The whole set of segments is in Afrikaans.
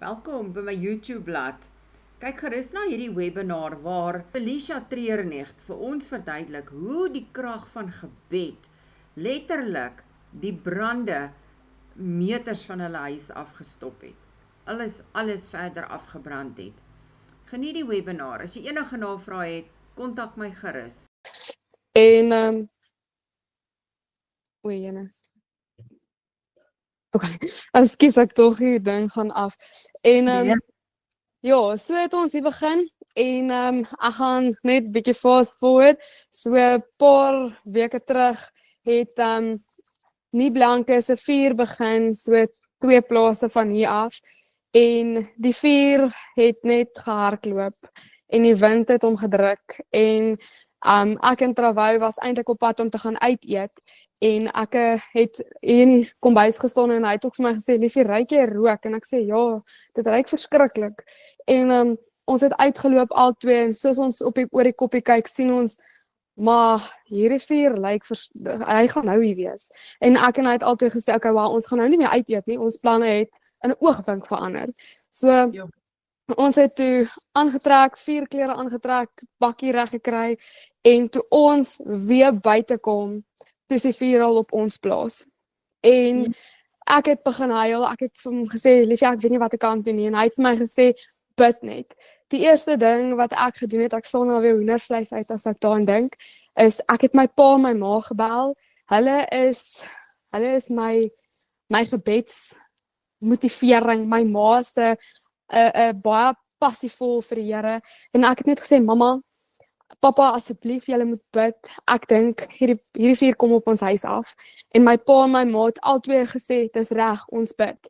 Welkom by my YouTube blad. Kyk gerus na hierdie webinar waar Felicia Treurnig vir ons verduidelik hoe die krag van gebed letterlik die brande meters van hulle huis afgestop het. Alles verder afgebrand het. Geniet die webinar. As jy enige navrae het, kontak my gerus. En ekskuus ek tog die ding gaan af. En ja, so het ons hier begin en ek gaan net bietjie fast forward. So 'n paar weke terug het nie blanke se vuur begin, so 2 plase van hier af. En die vuur het net gehardloop en die wind het hom gedruk en ek en Travou was eintlik op pad om te gaan uit eet en ek het hier in die kombuis gestaan en hy het ook vir my gesê, "Liefie, ruik jy rook?" En ek sê, "Ja, dit ruik verskriklik." En ons het uitgeloop al twee en soos ons oor die koppie kyk, sien ons maar hierdie vuur lyk hy gaan nou hier wees. En ek en hy het altyd gesê, "Okay, well, ons gaan nou nie meer uit eet nie. Ons planne het in 'n oogwink verander." So ons het toe aangetrek, 4 klere aangetrek, bakkie reg gekry en toe ons weer buite kom, toe is die vuur al op ons plaas. En ek het begin huil, ek het vir hom gesê, "Liefie, ek weet nie wat ek kan doen nie." En hy het vir my gesê, "Bid net." Die eerste ding wat ek gedoen het, ek sal nou weer hoendervleis uit as ek daaraan dink, is ek het my pa en my ma gebel. Hulle is my gebedsmotivering, my ma se baie passievol vir die Here en ek het net gesê, "Mamma, pappa, asseblief, julle moet bid. Ek dink hierdie vuur kom op ons huis af." En my pa en my ma het albei gesê, "Dis reg, ons bid."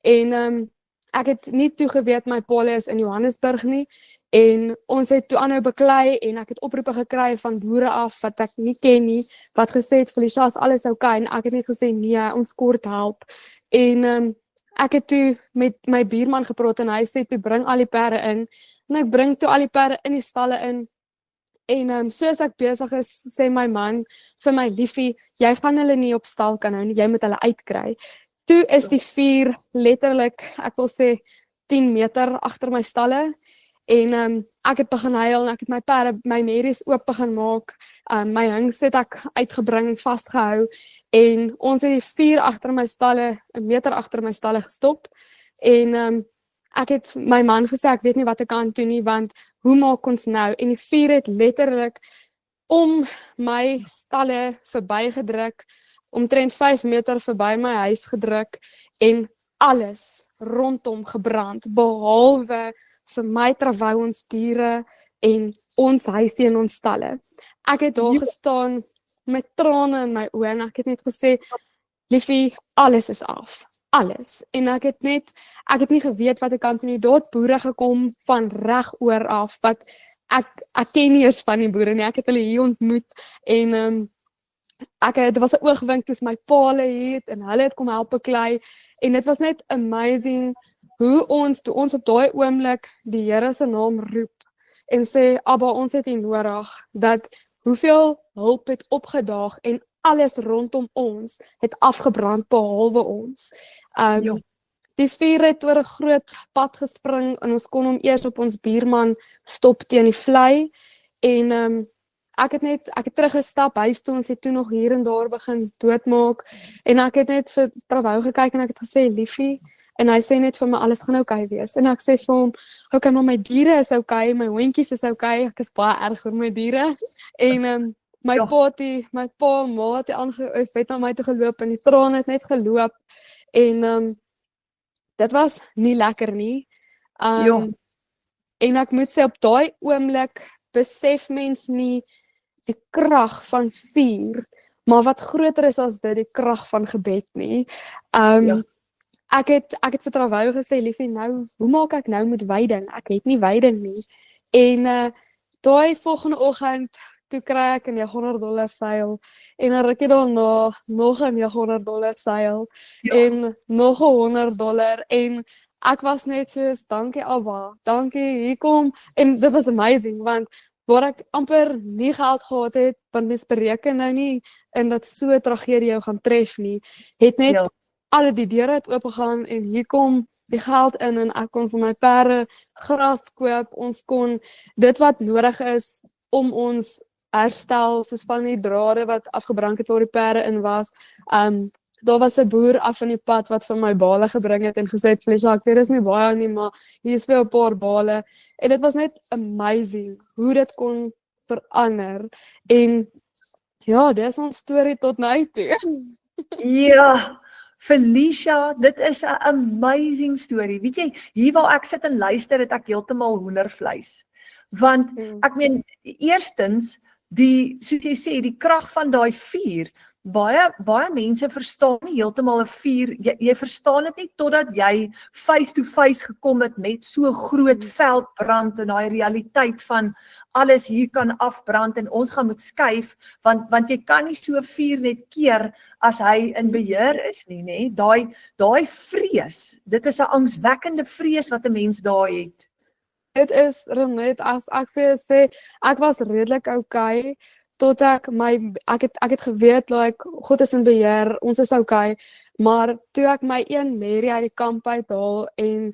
En ek het nie toe geweet my pa is in Johannesburg nie en ons het toe aanhou beklei en ek het oproepe gekry van boere af wat ek nie ken nie, wat gesê het, "Felicia, is alles oukei?" En ek het net gesê, "Nee, ons kort help." En ek het toe met my buurman gepraat en hy sê toe bring al die perde in. En ek bring toe al die perde in die stalle in. En soos ek besig is, sê my man vir my, "Liefie, jy gaan hulle nie op stal kan hou nie, jy moet hulle uitkry." Toe is die vuur letterlik, ek wil sê 10 meter agter my stalle. En ek het begin huil en ek het my perde, my merries oop begin maak. My hings het ek uitgebring, vasgehou en ons het die vuur agter my stalle, 'n meter agter my stalle gestop. En ek het my man gesê, "Ek weet nie wat ek kan doen nie, want hoe maak ons nou?" En die vuur het letterlik om my stalle verbygedruk, omtrent 5 meter verby my huis gedruk en alles rondom gebrand, behalwe vir my Travou, ons diere en ons huisie en ons stalle. Ek het daar gestaan met trane in my oë en ek het net gesê, "Liefie, alles is af. Alles." En ek het nie geweet wat ek kan doen nie. Daar het boere gekom van reg oor af wat ek ken nie eens van die boere nie. Ek het hulle hier ontmoet en dit was 'n oogwink tussen my pa hier en hulle het kom help beklei en dit was net amazing hoe toe ons op daai oomblik die Here se naam roep en sê, "Abba, ons het U nodig," dat hoeveel hulp het opgedaag en alles rondom ons het afgebrand behalwe ons. Die vuur het oor 'n groot pad gespring en ons kon hom eers op ons buurman stop teen die vlei en ek het teruggestap huis toe, ons het toe nog hier en daar begin doodmaak en ek het net vir Travou gekyk en ek het gesê, "Liefie," en hy sê net vir my, "Alles gaan oukei wees." En ek sê vir hom, "Okay, maar my diere is oukei, my hondjies is oukei, ek is baie erg oor my diere." En my pa en ma het na my toe geloop en die trane het net geloop en dit was nie lekker nie. En ek moet sê op daai oomblik besef mens nie die krag van vuur, maar wat groter is as dit, die krag van gebed nie. Ek het vir Travou gesê, "Liefie, nou, hoe maak ek nou met veiding? Ek het nie veiding nie." En daai volgende oggend toe kry ek 'n $900 seil en 'n rukkie daarna nog 'n $900 seil en nog 'n $100 en ek was net soos, "Dankie Abba, dankie, hier kom." En dit was amazing want waar ek amper nie geld gehad het, want mens bereken nou nie in dat so 'n tragedie jou gaan tref nie, het net alle die deure het oopgegaan en hier kom die geld in en ek kon vir my perde gras koop. Ons kon dit wat nodig is om ons herstel, soos van die drade wat afgebrand het waar die perde in was. Daar was 'n boer af in die pad wat vir my bale gebring het en gesê het, Felicia, ek weet dis nie baie nie, maar hier is vir 'n paar bale. En dit was net amazing hoe dit kon verander. En ja, dis ons storie tot nou toe. Ja, Felicia, dit is 'n amazing storie. Weet jy, hier waar ek sit en luister, het ek heeltemal hoendervleis. Want ek meen, eerstens, soos jy sê, die krag van daai vuur. Baie mense verstaan nie heeltemal 'n vuur. Jy verstaan dit nie totdat jy face to face gekom het met so groot veldbrand en daai realiteit van alles hier kan afbrand en ons gaan moet skuif, want jy kan nie so vuur net keer as hy in beheer is nie, nê? Daai vrees, dit is 'n angswekkende vrees wat 'n mens daar het. Dit is, Renet, as ek vir jou sê, ek was redelik okay, tot ek het geweet, like, God is in beheer, ons is okay, maar toe ek my een Mary uit die kamp uithaal en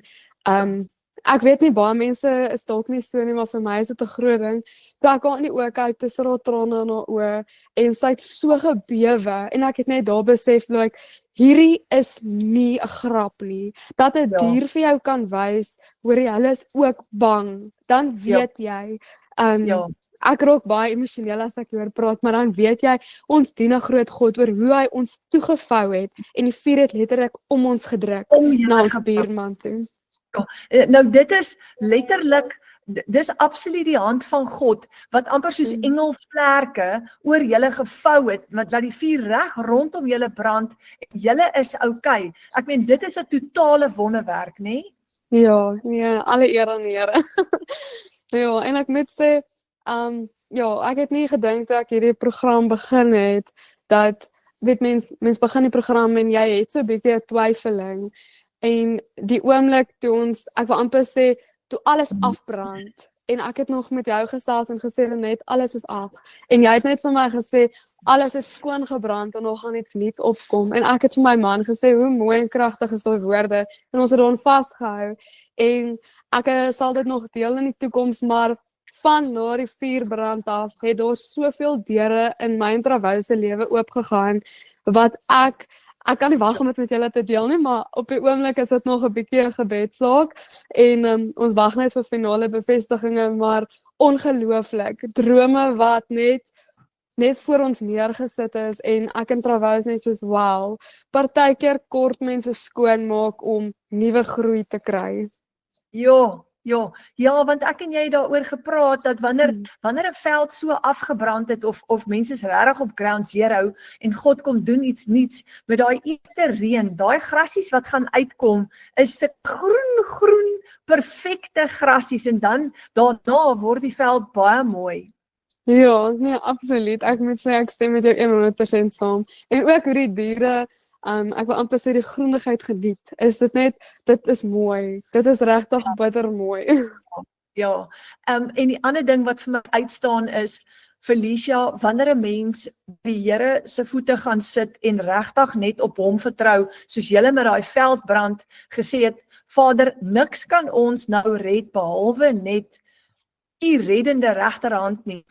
ek weet nie, baie mense is dalk nie so nie, maar vir my is dit 'n groot ding. Toe ek haar in die oë kyk, tussen haar trane in haar oë, en sy het so gebewe, en ek het net daar besef, like, hierdie is nie 'n grap nie. Dat 'n dier vir jou kan wys, hoor jy, hulle is ook bang. Dan weet jy, ek raak baie emosioneel as ek hoor praat, maar dan weet jy, ons dien 'n groot God oor hoe hy ons toegevou het, en die vuur het letterlik om ons gedruk, na ons buurman toe. Nou dit is letterlik, dis absoluut die hand van God, wat amper soos engelvlerke oor julle gevou het, wat laat die vuur reg rondom julle brand, en julle is okay. Ek meen, dit is 'n totale wonderwerk, nê? Ja, alle eer aan die Here. Ja, en ek moet sê, ek het nie gedink dat ek hierdie program begin het, dat, weet mens begin die program en jy het so 'n bietjie 'n twyfeling, en die oomblik toe ek wil amper sê, toe alles afbrand, en ek het nog met jou gesels en gesê, net alles is af, en jy het net vir my gesê, alles het skoon gebrand, en nog gaan iets nuuts opkom, en ek het vir my man gesê, hoe mooi en kragtig is daai woorde, en ons het daaraan vasgehou, en ek sal dit nog deel in die toekoms, maar van na die vuurbrand af, het daar soveel deure in my en Trawou se lewe oopgegaan, wat ek kan nie wag om dit met julle te deel nie, maar op die oomblik is dit nog 'n bietjie 'n gebedsaak, en ons wag net vir finale bevestigings, maar ongelooflik, drome wat net voor ons neergesit is, en ek en Trawou is net soos, wow, partykeer kort mense skoonmaak om nuwe groei te kry. Ja, want ek en jy het daaroor gepraat, dat wanneer 'n veld so afgebrand het, of mense is regtig op ground zero, en God kom doen iets nuuts, met daai terrein, daai grasies wat gaan uitkom, is se groen, perfekte grasies, en dan, daarna word die veld baie mooi. Ja, nee, absoluut, ek moet sê, ek stem met jou 100% saam, en ook hoe die diere, ek wil amper sê die groenigheid geniet, dit is mooi, dit is regtig bitter mooi. Ja, en die ander ding wat vir my uitstaan is, Felicia, wanneer 'n mens die Here se voete gaan sit en regtig net op hom vertrou, soos julle met daai veldbrand gesê het, Vader, niks kan ons nou red behalwe net die reddende regterhand nie.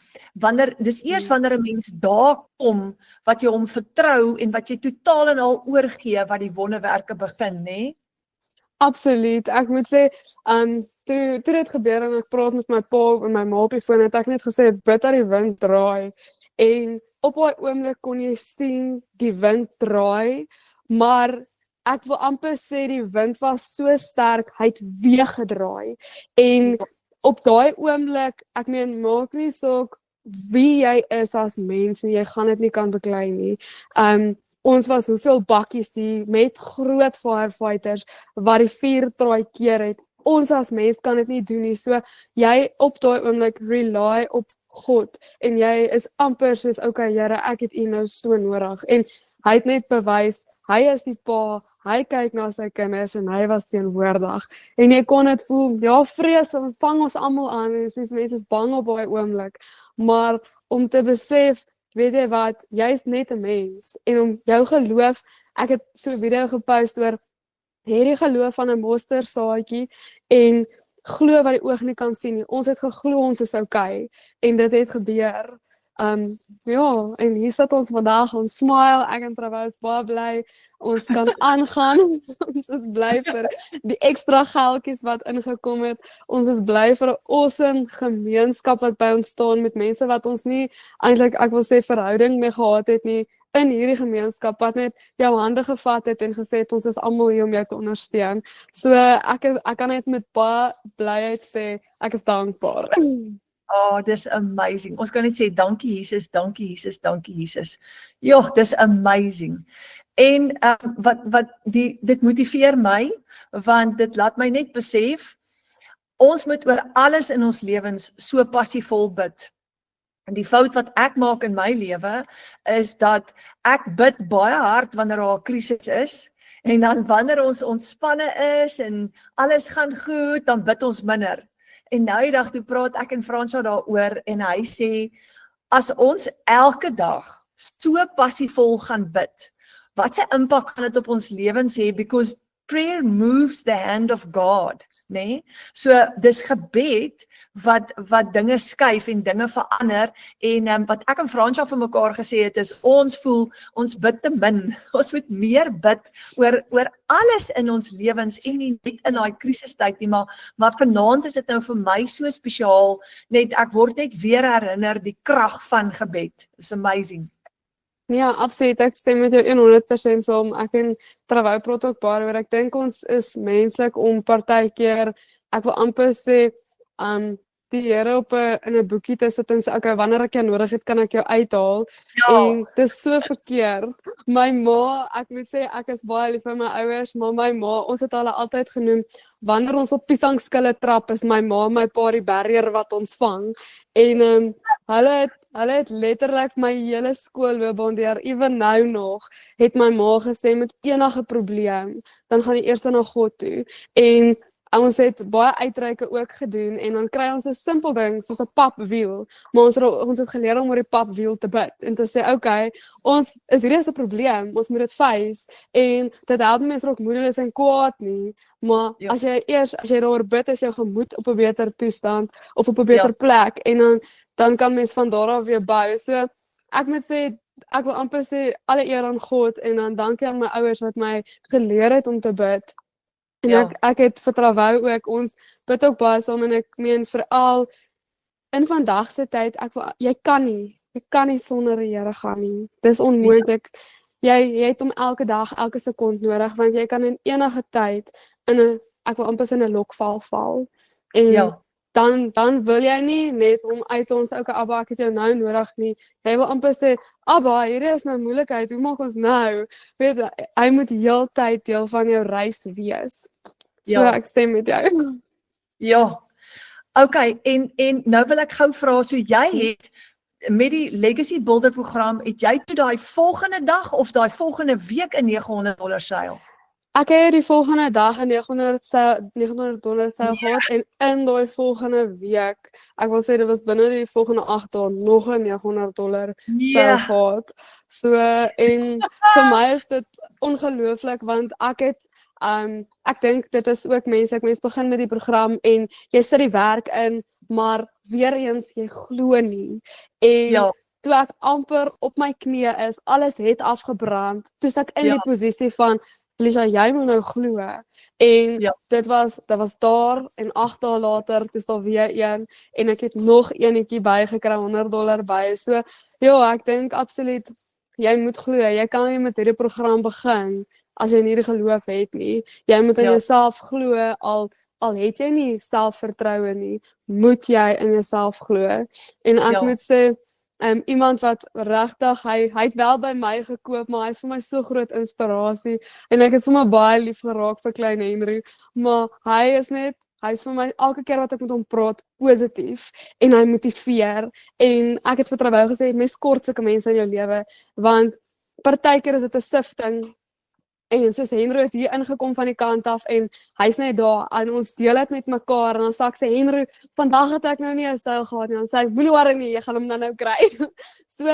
Dis eers wanneer 'n mens daar kom, wat jy hom vertrou en wat jy totaal en al oorgee, wat die wonderwerke begin, nê? Absoluut, ek moet sê, toe dit gebeur en ek praat met my pa en my ma op die foon, het ek net gesê, bid dat die wind draai, en op daai oomblik kon jy sien die wind draai, maar ek wil amper sê die wind was so sterk, hy het weer gedraai, en op daai oomblik, ek meen, maak nie saak wie jy is as mens nie, jy gaan dit nie kan beklei nie. Ons was hoeveel bakkies hier met groot firefighters wat die vuur draai keer het. Ons as mens kan dit nie doen nie. So jy op daai oomblik rely op God en jy is amper soos, okay, Here, ek het U nou so nodig. En hy het net bewys, hy is die pa, hy kyk na sy kinders en hy was teenwoordig. En jy kon dit voel, ja, vrees vang ons almal aan en mense is bang op daai oomblik. Maar om te besef, weet jy wat, jy is net 'n mens en om jou geloof, ek het so 'n video gepost oor hierdie geloof van 'n mosterdsaadjie en glo wat die oog nie kan sien nie. Ons het geglo ons is okay en dit het gebeur. Ja, en hier sit ons vandag, ons smile, ek en Trevor is baie bly. Ons kan aangaan. Ons is bly vir die ekstra geldjies wat ingekom het. Ons is bly vir 'n awesome gemeenskap wat by ons staan met mense wat ons nie eintlik, ek wil sê, verhouding mee gehad het nie. In hierdie gemeenskap wat net jou hande gevat het en gesê het ons is almal hier om jou te ondersteun. So ek kan net met baie blyheid sê ek is dankbaar. Oh, dis amazing. Ons kan net sê dankie Jesus, dankie Jesus, dankie Jesus. Ja, dis amazing. En dit motiveer my want dit laat my net besef ons moet oor alles in ons lewens so passievol bid. En die fout wat ek maak in my lewe is dat ek bid baie hard wanneer daar 'n krisis is en dan wanneer ons ontspanne is en alles gaan goed, dan bid ons minder. En nou die dag toe praat ek en Franswa daaroor en hy sê as ons elke dag so passievol gaan bid, wat se impak gaan dit op ons lewens hê, because prayer moves the hand of God, né? So dis gebed wat dinge skuif en dinge verander en wat ek en Fransja vir mekaar gesê het is ons voel ons bid te min. Ons moet meer bid oor alles in ons lewens en nie net in daai krisistyd nie, maar vanaand is dit nou vir my so spesiaal, net ek word net weer herinner die krag van gebed. It's amazing. Ja, absoluut. Ek stem met jou 100% saam. Ek en Trevor praat ook baie oor. Ek dink ons is menslik om partykeer, ek wil amper sê, die Here in 'n boekie te sit en sê, okay, wanneer ek jou nodig het, kan ek jou uithaal. Ja. En dit is so verkeerd. My ma, ek moet sê, ek is baie lief vir my ouers, maar my ma, ons het hulle altyd genoem, wanneer ons op piesangskille trap, is my ma en my pa die barrier wat ons vang. En hulle het letterlik my hele skoolloopbaan deur, ewen nou nog, het my ma gesê, met enige probleem, dan gaan jy eers na God toe. En ons het baie uitreike ook gedoen en dan kry ons 'n simpel ding soos 'n papwiel, maar ons het geleer om oor die papwiel te bid en te sê, okay, ons is hierdie 'n probleem, ons moet dit face en dit help mense ook moedeloos en kwaad nie, maar Ja. as jy daaroor bid, is jou gemoed op 'n beter toestand of op 'n beter plek en dan kan mens van daar af weer bou. So ek moet sê, ek wil amper sê alle eer aan God en dan dankie aan my ouers wat my geleer het om te bid. En Ja. ek het vertrou ook, ons bid ook baie saam en ek meen veral in vandag se tyd, jy kan nie sonder die Here gaan nie. Dis onmoontlik. Jy het hom elke dag, elke sekond nodig want jy kan in enige tyd ek wil amper sê in 'n lokval val. En Ja. dan wil jy nie net hom uit ons ouke Abba, ek het jou nou nodig nie. Jy wil amper sê, Abba, hier is nou moeilikheid, hoe maak ons nou? Weet, hy moet heeltyd deel van jou reis wees. So Ja. ek stem met jou. Ja. Okay, en nou wil ek gou vra, so jy het met die Legacy Builder program, het jy toe daai volgende dag of daai volgende week 'n $900 seil? Ek het die volgende dag 'n $900 seil gehad en in daai volgende week, ek wil sê dit was binne die volgende 8 dae nog 'n $900 seil gehad. So en vir my is dit ongelooflik want ek dink dit is ook mense begin met die program en jy sit die werk in, maar weer eens jy glo nie. En toe ek amper op my knieë is, alles het afgebrand, toe ek in die posisie van Felicia, jy moet nou glo. En dit was daar en 8 dae later, dis daar weer een en ek het nog eenetjie bygekry, $100 by. So ja, ek dink absoluut jy moet glo. Jy kan nie met hierdie program begin as jy nie die geloof het nie. Jy moet in jouself glo al het jy nie selfvertroue nie, moet jy in jouself glo. En ek moet sê iemand wat regtig, hy het wel by my gekoop, maar hy is vir my so groot inspirasie en ek het sommer baie lief geraak vir klein Henry, maar hy is vir my elke keer wat ek met hom praat positief en hy motiveer en ek het vir Trevor gesê, mens kort sulke mense in jou lewe want partykeer is dit 'n sifting En soos Henry het hier ingekom van die kant af en hy's net daar en ons deel dit met mekaar en dan sê ek sê Henry, vandag het ek nou nie 'n styl gehad nie. Dan sê hy, moenie worry nie, jy gaan hom dan nou kry. So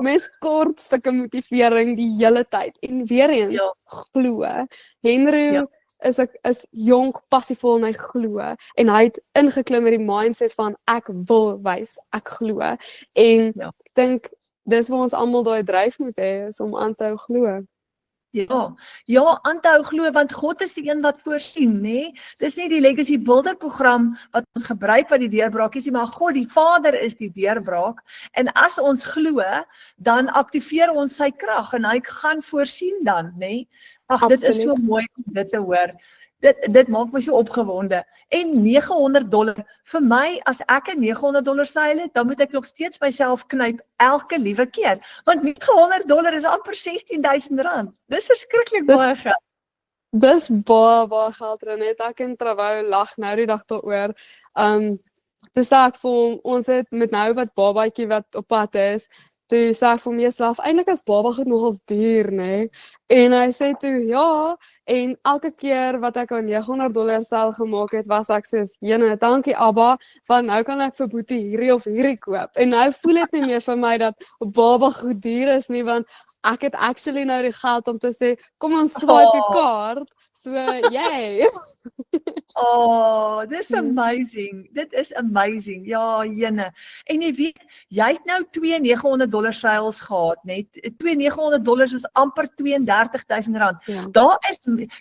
mens kort stukke motivering die hele tyd. En weer eens glo. Henry is jonk, passievol en hy glo en hy het ingeklim met die mindset van ek wil wys, ek glo. En ek dink dis waar ons almal daai dryf moet hê is om aan te hou glo. Ja, aan te hou glo want God is die een wat voorsien, nê? Dis nie die Legacy Builder program wat ons gebruik wat die deurbraak is nie, maar God, die Vader is die deurbraak en as ons glo, dan aktiveer ons sy krag en hy gaan voorsien dan, nê? Ag, dit is so mooi om dit te hoor. Dit maak my so opgewonde. En $900 vir my, as ek 'n $900 seil het, dan moet ek nog steeds myself knyp elke liewe keer. Want $900 is amper R16,000. Dis verskriklik baie geld. Dis baie geld, Renet. Ek en Trawou lag nou die dag daaroor. Dis ek vir ons het met nou wat babatjie wat op pad is. Toe sê ek vir myself, eintlik is baba goed nogals duur, nê? En hy sê toe, ja, en elke keer wat ek aan $900 seil gemaak het, was ek soos, jene, dankie Abba, want nou kan ek vir Boetie hierdie of hierdie koop. En nou voel dit nie meer vir my dat baba goed duur is nie, want ek het actually nou die geld om te sê, kom ons swipe die kaart, so, yay! Dis amazing. Dit is amazing. Ja, jene. En jy weet, jy het nou 2 $900 seils gehad, net. 2 $900 is amper R32,000. Ja.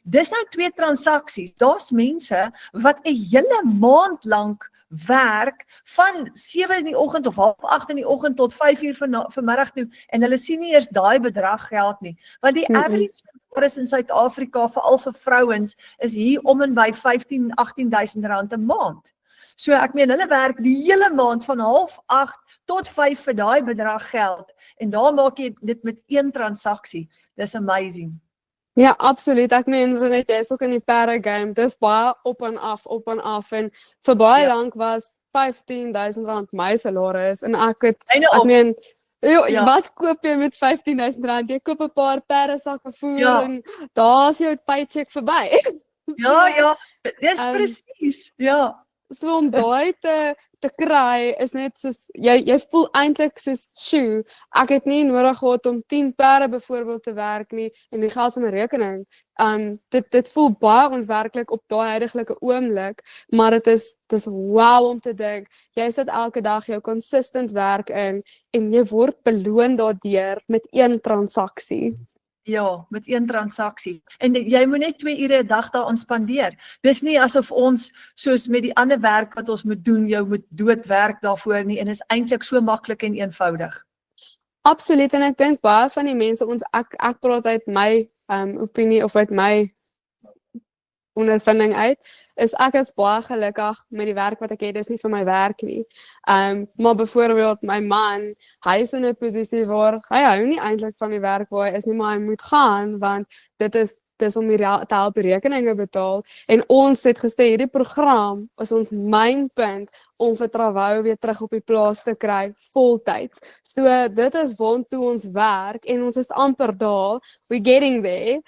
Dis nou 2 transaksies. Daar's mense wat 'n hele maand lank werk van 7 in die oggend of 7:30 in die oggend tot 5 uur vanmiddag toe en hulle sien nie eers daai bedrag geld nie. Want die average is in Suid-Afrika, veral vir vrouens, is hier om en by R15,000-18,000 'n maand. So ek meen, hulle werk die hele maand van 7:30 tot 5 vir daai bedrag geld. En daar maak jy dit met 1 transaksie. Dis amazing. Ja, absoluut. Ek meen, Renet, jy is ook in die perde game. Dis baie op en af. En vir baie lank was R15,000 my salaris. En ek meen, wat koop jy met R15,000? Jy koop 'n paar perdesakke voer en daar's jou paycheck verby. Ja, dis presies. Ja. So om daai te kry is net soos jy voel eintlik soos sjoe, ek het nie nodig gehad om 10 perde byvoorbeeld te werk nie en die geld in my rekening. Dit voel baie onwerklik op daai huidige oomblik, maar dit is wow om te dink. Jy sit elke dag jou consistent werk in en jy word beloon daardeur met 1 transaksie. Ja, met 1 transaksie. En jy moet net 2 ure 'n dag daaraan spandeer. Dis nie asof ons, soos met die ander werk wat ons moet doen, jou moet doodwerk daarvoor nie, en is eintlik so maklik en eenvoudig. Absoluut, en ek dink baie van die mense, ek praat uit my opinie of uit my ondervinding uit, is ek is baie gelukkig met die werk wat ek het, dis nie vir my werk nie. Maar byvoorbeeld my man, hy is in 'n posisie waar hy hou nie eintlik van die werk waar hy is nie, maar hy moet gaan, want dit is om te help rekeninge betaal. En ons het gesê, hierdie program is ons mynpunt om vir Trawou weer terug op die plaas te kry, voltyds. So dit is waartoe ons werk en ons is amper daar, we're getting there.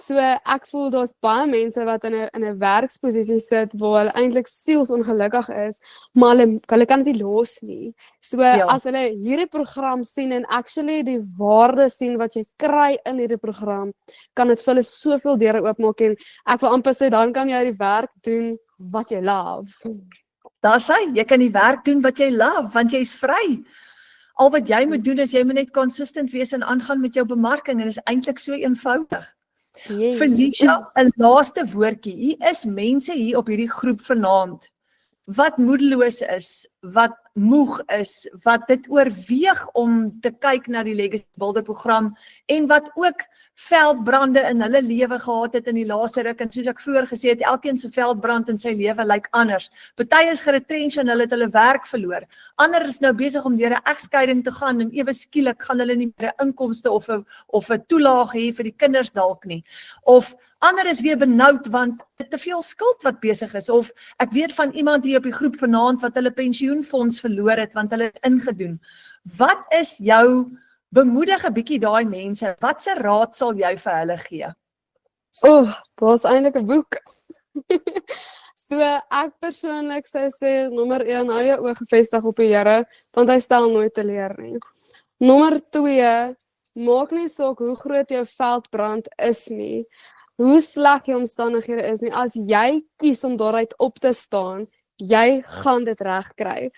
So ek voel daar's baie mense wat in 'n werksposisie sit waar hulle eintlik sielsongelukkig is, maar hulle kan dit nie los nie. So as hulle hierdie program sien en actually die waarde sien wat jy kry in hierdie program, kan dit vir hulle soveel deure oopmaak en ek wil amper sê dan kan jy die werk doen wat jy love. Daar's jy kan die werk doen wat jy love want jy's vry. Al wat jy moet doen is jy moet net consistent wees en aangaan met jou bemarking en dit is eintlik so eenvoudig. Yes. Felicia, 'n laaste woordjie. Hier is mense hier op hierdie groep vanaand wat moedeloos is, wat moeg is, wat dit oorweeg om te kyk na die Legacy Builder program en wat ook veldbrande in hulle lewe gehad het in die laaste ruk en soos ek vroeër gesê het, elkeen se veldbrand in sy lewe lyk anders. Party is geretrench en hulle het hulle werk verloor. Ander is nou besig om deur 'n egskeiding te gaan en ewe skielik gaan hulle nie meer 'n inkomste of 'n toelaag hê vir die kinders dalk nie. Of ander is weer benoud want te veel skuld wat besig is. Of ek weet van iemand hier op die groep vanaand wat hulle pensioenfonds verloor het want hulle het ingedoen. Wat is jou Bemoedig 'n bietjie daai mense. Watse raad sal jy vir hulle gee? Dit was eintlik 'n boek. So ek persoonlik sou sê nommer 1, hou jou oë gefestig op die Here, want hy stel nooit teleur nie. Nommer 2, maak nie saak hoe groot jou veldbrand is nie, hoe sleg jou omstandighede is nie, as jy kies om daaruit op te staan, jy gaan dit reg kry.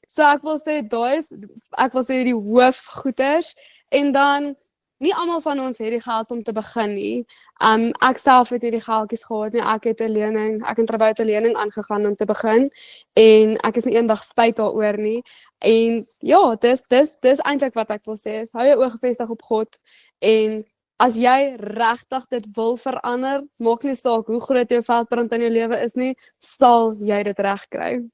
So ek wil sê die hoofgoeders, en dan nie almal van ons het die geld om te begin nie. Ek self het hierdie geldjies gehad nie. Ek het 'n lening aangegaan om te begin en ek is nie eendag spyt daaroor nie. En ja, dis eintlik wat ek wil sê. Hou jou oë gefestig op God en as jy regtig dit wil verander, maak nie saak hoe groot jou veldbrand in jou lewe is nie, sal jy dit reg kry.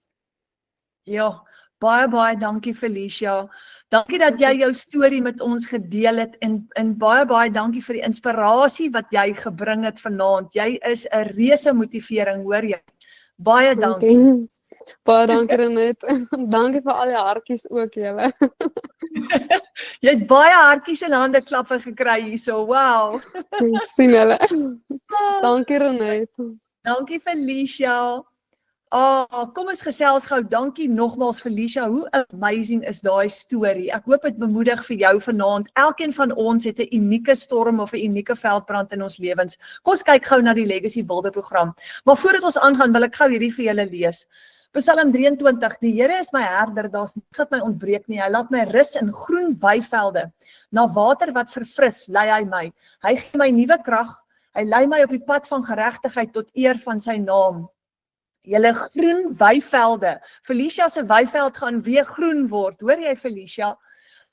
Ja, baie dankie Felicia. Dankie dat jy jou storie met ons gedeel het en baie dankie vir die inspirasie wat jy gebring het vanaand. Jy is 'n reuse motivering, hoor jy? Baie dankie. Baie dankie Renet. Dankie vir al die hartjies ook julle. Jy het baie hartjies en hande klappe gekry hierso. Wow. Ek sien hulle. Dankie Renet. Dankie Felicia. Kom ons gesels gou. Dankie nogmaals Felicia. Hoe amazing is daai storie? Ek hoop dit bemoedig vir jou vanaand. Elkeen van ons het 'n unieke storm of 'n unieke veldbrand in ons lewens. Kom ons kyk gou na die Legacy Builder program. Maar voordat ons aangaan, wil ek gou hierdie vir julle lees. Psalm 23, die Here is my herder, daar's niks wat my ontbreek nie. Hy laat my rus in groen weivelde. Na water wat verfris, lei hy my. Hy gee my nuwe krag. Hy lei my op die pad van geregtigheid tot eer van sy naam. Julle groen weivelde. Felicia se weiveld gaan weer groen word. Hoor jy Felicia?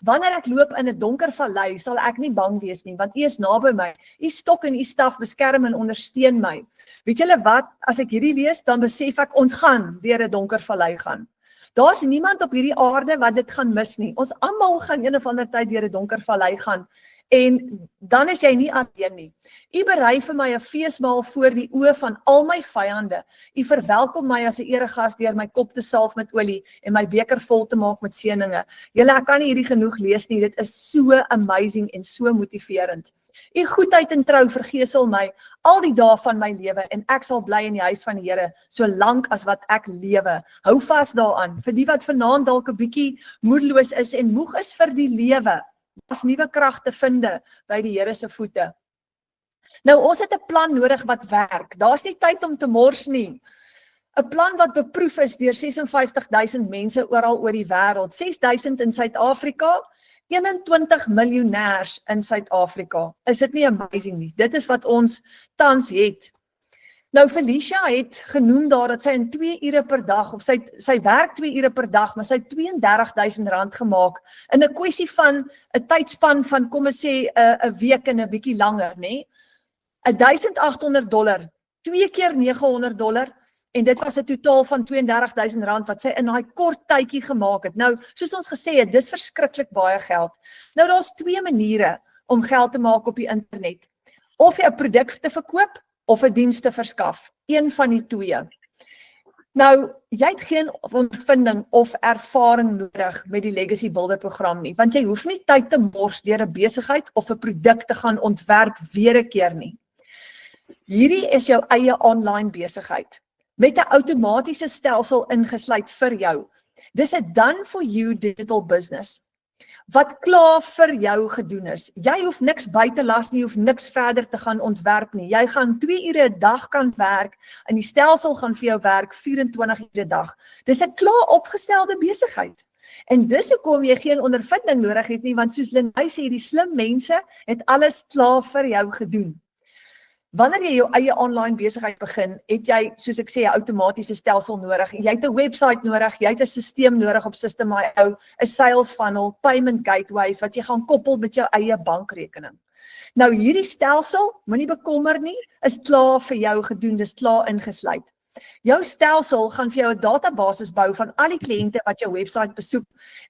Wanneer ek loop in 'n donker vallei, sal ek nie bang wees nie, want U is naby my. U stok en U staf beskerm en ondersteun my. Weet julle wat? As ek hierdie lees, dan besef ek ons gaan deur 'n donker vallei gaan. Daar's niemand op hierdie aarde wat dit gaan mis nie. Ons almal gaan een of ander tyd deur 'n donker vallei gaan. En dan is jy nie alleen nie. U berei vir my 'n feesmaal voor die oë van al my vyande. U verwelkom my as 'n eregas deur my kop te salf met olie en my beker vol te maak met seëninge. Julle, ek kan nie hierdie genoeg lees nie. Dit is so amazing en so motiverend. U goedheid en trou vergeesel my al die dae van my lewe en ek sal bly in die huis van die Here solank as wat ek lewe. Hou vas daaraan. Vir die wat vanaand dalk 'n bietjie moedeloos is en moeg is vir die lewe. Daar's nuwe krag te vind by die Here se voete. Nou ons het 'n plan nodig wat werk. Daar's nie tyd om te mors nie. 'n Plan wat beproef is deur 56,000 mense oral oor die wêreld. 6,000 in Suid-Afrika, 21 miljonêers in Suid-Afrika. Is dit nie amazing nie? Dit is wat ons tans het. Nou Felicia het genoem daar dat sy in 2 ure per dag, of sy werk 2 ure per dag, maar sy het R32,000 gemaak in 'n kwessie van 'n tydspan van kom ons sê 'n week en 'n bietjie langer, nê? $1,800, 2 keer $900 en dit was 'n totaal van R32,000 wat sy in daai kort tydjie gemaak het. Nou, soos ons gesê het, dis verskriklik baie geld. Nou daar's 2 maniere om geld te maak op die internet. Of jy 'n produk te verkoop of 'n diens te verskaf. Een van die 2. Nou, jy het geen ondervinding of ervaring nodig met die Legacy Builder program nie, want jy hoef nie tyd te mors deur 'n besigheid of 'n produk te gaan ontwerp weer 'n keer nie. Hierdie is jou eie online besigheid met 'n outomatiese stelsel ingesluit vir jou. Dis 'n done for you digital business wat klaar vir jou gedoen is. Jy hoef niks by te las nie, jy hoef niks verder te gaan ontwerp nie. Jy gaan 2 ure 'n dag kan werk en die stelsel gaan vir jou werk 24 ure 'n dag. Dis 'n klaar opgestelde besigheid. En dis hoekom jy geen ondervinding nodig het nie, want soos Lenay sê, die slim mense het alles klaar vir jou gedoen. Wanneer jy jou eie online besigheid begin, het jy, soos ek sê, 'n outomatiese stelsel nodig. Jy het 'n webwerf nodig, jy het 'n stelsel nodig op System.io, 'n sales funnel, payment gateways wat jy gaan koppel met jou eie bankrekening. Nou hierdie stelsel, moenie bekommer nie, is klaar vir jou gedoen, dis klaar ingesluit. Jou stelsel gaan vir jou 'n database bou van al die kliënte wat jou webwerf besoek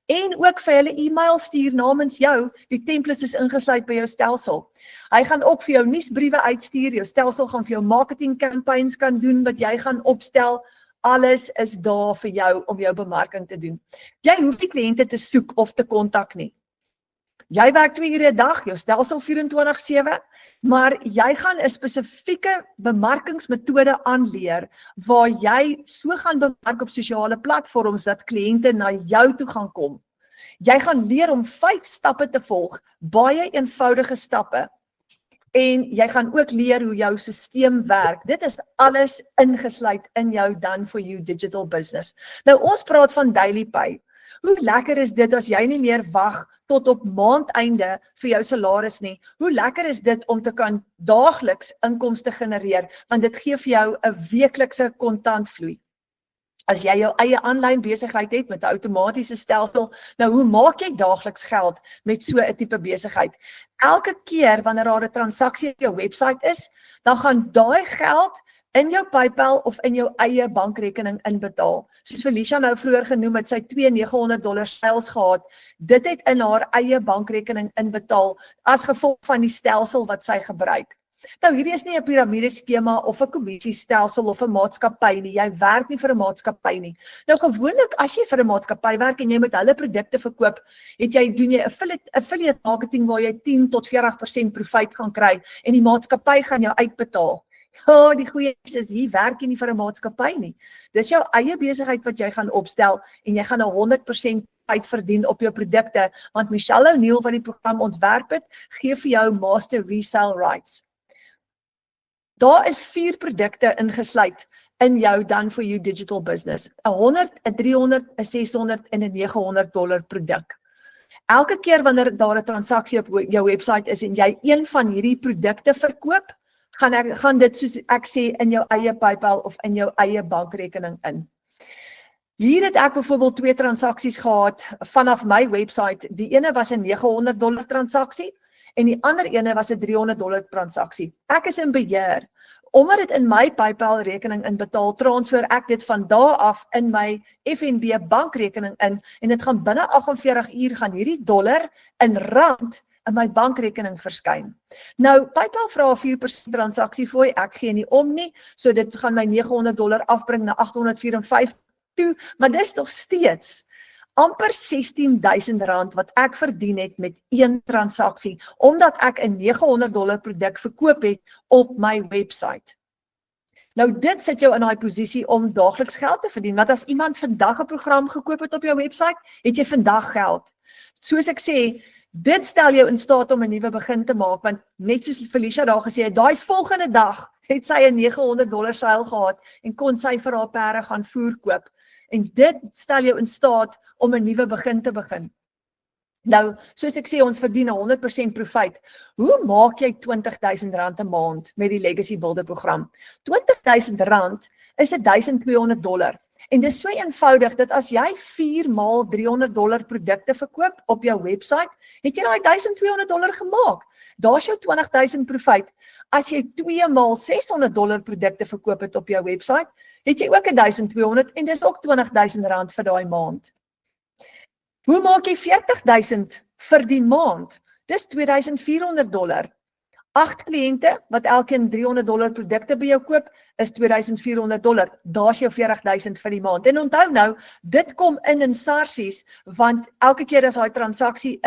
en ook vir hulle e-mail stuur namens jou. Die templates is ingesluit by jou stelsel. Hy gaan ook vir jou nuusbriewe uitstuur. Jou stelsel gaan vir jou marketing campaigns kan doen wat jy gaan opstel. Alles is daar vir jou om jou bemarking te doen. Jy hoef nie kliënte te soek of te kontak nie. Jy werk 2 ure 'n dag, jou stelsel 24/7, maar jy gaan 'n spesifieke bemarkingsmetode aanleer waar jy so gaan bemark op sosiale platforms dat kliënte na jou toe gaan kom. Jy gaan leer om 5 stappe te volg, baie eenvoudige stappe. En jy gaan ook leer hoe jou stelsel werk. Dit is alles ingesluit in jou Done for You digital business. Nou ons praat van daily pay. Hoe lekker is dit as jy nie meer wag tot op maandeinde vir jou salaris nie? Hoe lekker is dit om te kan daagliks inkomste genereer, want dit gee vir jou 'n weeklikse kontantvloei. As jy jou eie aanlyn besigheid het met 'n outomatiese stelsel, nou hoe maak jy daagliks geld met so 'n tipe besigheid? Elke keer wanneer daar 'n transaksie op jou webwerf is, dan gaan daai geld in jou PayPal of in jou eie bankrekening inbetaal. Soos Felicia nou vroeër genoem het, sy $2,900 sales gehad. Dit het in haar eie bankrekening inbetaal as gevolg van die stelsel wat sy gebruik. Nou hierdie is nie 'n piramideskema of 'n kommissiestelsel of 'n maatskappy nie. Jy werk nie vir 'n maatskappy nie. Nou gewoonlik as jy vir 'n maatskappy werk en jy moet hulle produkte verkoop, doen jy affiliate marketing waar jy 10 tot 40% profijt gaan kry en die maatskappy gaan jou uitbetaal. Ja, die goeie is hier werk jy nie vir 'n maatskappy nie. Dis jou eie besigheid wat jy gaan opstel en jy gaan 100% verdien op jou produkte, want Michelle O'Neil wat die program ontwerp het, gee vir jou master resale rights. Daar is 4 produkte ingesluit in jou Done for You digital business. 'n 100, 'n 300, 'n 600 en 'n $900 produk. Elke keer wanneer daar 'n transaksie op jou webwerf is en jy een van hierdie produkte verkoop, gaan dit soos ek sê in jou eie PayPal of in jou eie bankrekening in. Hier het ek byvoorbeeld 2 transaksies gehad vanaf my webwerf. Die ene was 'n $900 transaksie en die ander ene was 'n $300 transaksie. Ek is in beheer. Omdat dit in my PayPal rekening inbetaal, transfer ek dit van daar af in my FNB bankrekening in en dit gaan binne 48 uur gaan hierdie dollar in rand in my bankrekening verskyn. Nou, PayPal vra 'n 4% transaksie fooi, ek gee nie om nie, so dit gaan my $900 afbring na $854 toe, maar dis nog steeds amper R16,000 wat ek verdien het met 1 transaksie, omdat ek 'n $900 produk verkoop het op my website. Nou dit sit jou in daai posisie om daagliks geld te verdien, want as iemand vandag 'n program gekoop het op jou website, het jy vandag geld. Soos ek sê, dit stel jou in staat om 'n nuwe begin te maak, want net soos Felicia daar gesê het, daai volgende dag het sy 'n $900 seil gehad en kon sy vir haar perde gaan voer koop. En dit stel jou in staat om 'n nuwe begin te begin. Nou, soos ek sê, ons verdien 100% profijt. Hoe maak jy R20,000 'n maand met die Legacy Builder program? R20,000 is $1,200. En dis so eenvoudig dat as jy 4 maal $300 produkte verkoop op jou website, het jy daai $1,200 gemaak. Daar's jou 20,000 profijt. As jy 2 maal $600 produkte verkoop het op jou website, het jy ook 1,200 en dis ook R20,000 vir daai maand. Hoe maak jy 40,000 vir die maand? Dis $2,400. 8 kliënte wat elkeen $300 produkte by jou koop, is $2,400. Daar's jou 40,000 vir die maand. En onthou nou, dit kom in sarsies, want elke keer as daai transaksie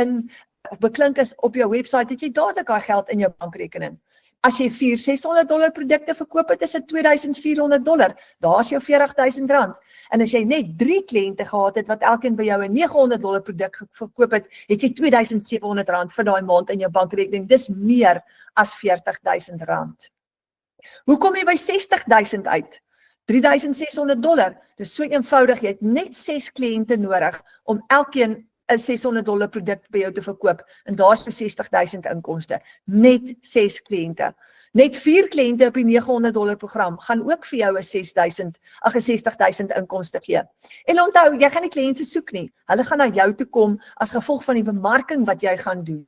beklink is op jou website, het jy dadelik daai geld in jou bankrekening. As jy 4 $600 produkte verkoop het, is dit $2,400. Daar's jou R40,000. En as jy net 3 kliënte gehad het wat elkeen by jou 'n $900 produk verkoop het, het jy R2,700 vir daai maand in jou bankrekening. Dis meer as R40,000. Hoe kom jy by 60,000 uit? $3,600. Dis so eenvoudig, jy het net 6 kliënte nodig om elkeen 'n $600 produk by jou te verkoop en daar's vir 60,000 inkomste. Net 6 kliënte. Net 4 kliënte op die $900 program gaan ook vir jou 'n 60,000 inkomste gee. En onthou, jy gaan nie kliënte soek nie. Hulle gaan na jou toe kom as gevolg van die bemarking wat jy gaan doen.